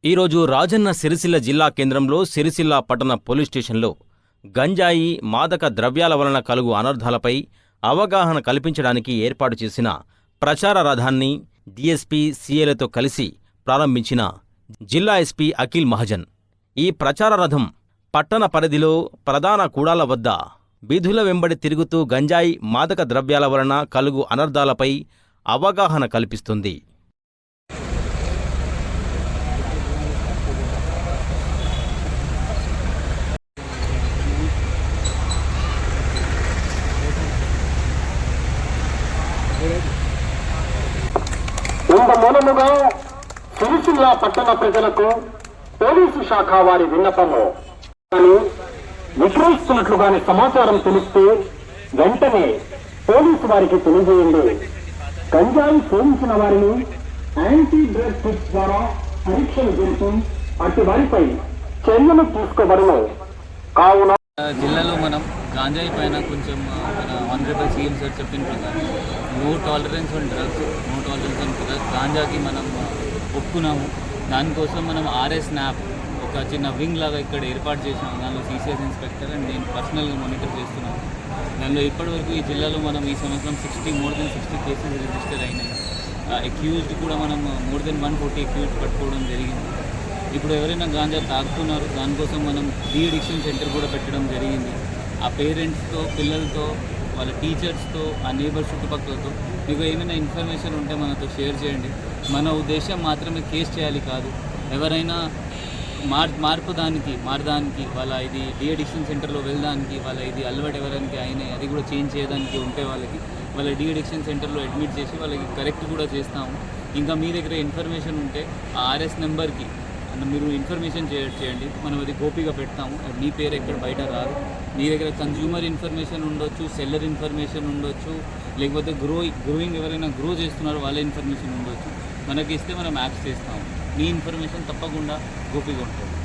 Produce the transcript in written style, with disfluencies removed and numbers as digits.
ఈరోజు రాజన్న సిరిసిల్ల జిల్లా కేంద్రంలో సిరిసిల్ల పట్టణ పోలీస్ స్టేషన్లో గంజాయి మాదక ద్రవ్యాల వలన కలుగు అనర్థాలపై అవగాహన కల్పించడానికి ఏర్పాటు చేసిన ప్రచార రథాన్ని డీఎస్పీ సీఏలతో కలిసి ప్రారంభించిన జిల్లా ఎస్పీ అఖిల్ మహాజన్. ఈ ప్రచార రథం పట్టణ పరిధిలో ప్రధాన కూడాల వద్ద వీధుల వెంబడి తిరుగుతూ గంజాయి మాదక ద్రవ్యాల వలన కలుగు అనర్థాలపై అవగాహన కల్పిస్తుంది. ఇంత మూలముగా సిరిసిల్ల పట్టణ ప్రజలకు పోలీసు శాఖ వారి విన్నపము కానీ విక్రయిస్తున్నట్లుగానే సమాచారం తెలిస్తే వెంటనే పోలీసు వారికి తెలియజేయండి. గంజాయి సేవించిన వారిని యాంటీ డ్రగ్ కిట్స్ ద్వారా పరీక్షలు జరిపి అట్టి వారిపై చర్యలు తీసుకోబడను. కావున జిల్లాలో మనం గాంజాయి పైన కొంచెం మన ఆనరబుల్ సీఎం సార్ చెప్పిన ప్రకారం no tolerance on drugs, no tolerance on drugs, గాంజాకి మనం ఒప్పుకున్నాము. దానికోసం మనం ఆర్ఎస్ న్యాప్ ఒక చిన్న వింగ్ లాగా ఇక్కడ ఏర్పాటు చేసినాము. దానిలో సీసీఎస్ ఇన్స్పెక్టర్ అండ్ నేను పర్సనల్గా మానిటర్ చేస్తున్నాను. దానిలో ఇప్పటివరకు ఈ జిల్లాలో మనం ఈ సంవత్సరం మోర్ దెన్ 60 కేసెస్ రిజిస్టర్ అయినాయి. అక్యూజ్డ్ కూడా మనం మోర్ దెన్ 140 అక్యూజ్డ్ పట్టుకోవడం జరిగింది. ఇప్పుడు ఎవరైనా గాంజా తాగుతున్నారు, దానికోసం మనం డీ అడిక్షన్ సెంటర్ కూడా పెట్టడం జరిగింది. ఆ పేరెంట్స్తో, పిల్లలతో, వాళ్ళ టీచర్స్తో, ఆ నేబర్ చుట్టుపక్కలతో మీకు ఏమైనా ఇన్ఫర్మేషన్ ఉంటే మనతో షేర్ చేయండి. మన ఉద్దేశం మాత్రమే కేసు చేయాలి కాదు, ఎవరైనా మారడానికి వాళ్ళ ఇది డీ అడిక్షన్ సెంటర్లో వెళ్ళడానికి, వాళ్ళ ఇది అలవాటు ఎవరికి అయినాయి అది కూడా చేంజ్ చేయడానికి ఉంటే వాళ్ళ డీ అడిక్షన్ సెంటర్లో అడ్మిట్ చేసి వాళ్ళకి కరెక్ట్ కూడా చేస్తాము. ఇంకా మీ దగ్గర ఇన్ఫర్మేషన్ ఉంటే ఆ ఆర్ఎస్ నెంబర్కి మీరు ఇన్ఫర్మేషన్ చేయండి, మనం అది కాపీగా పెడతాము. మీ పేరు ఎక్కడ బయట రాదు. మీ దగ్గర కన్జ్యూమర్ ఇన్ఫర్మేషన్ ఉండొచ్చు, సెల్లర్ ఇన్ఫర్మేషన్ ఉండొచ్చు, లేకపోతే గ్రోయింగ్ ఎవరైనా గ్రో చేస్తున్నారో వాళ్ళ ఇన్ఫర్మేషన్ ఉండొచ్చు. మనకి ఇస్తే మనం యాక్ట్ చేస్తాము. మీ ఇన్ఫర్మేషన్ తప్పకుండా గోపిగా ఉంటుంది.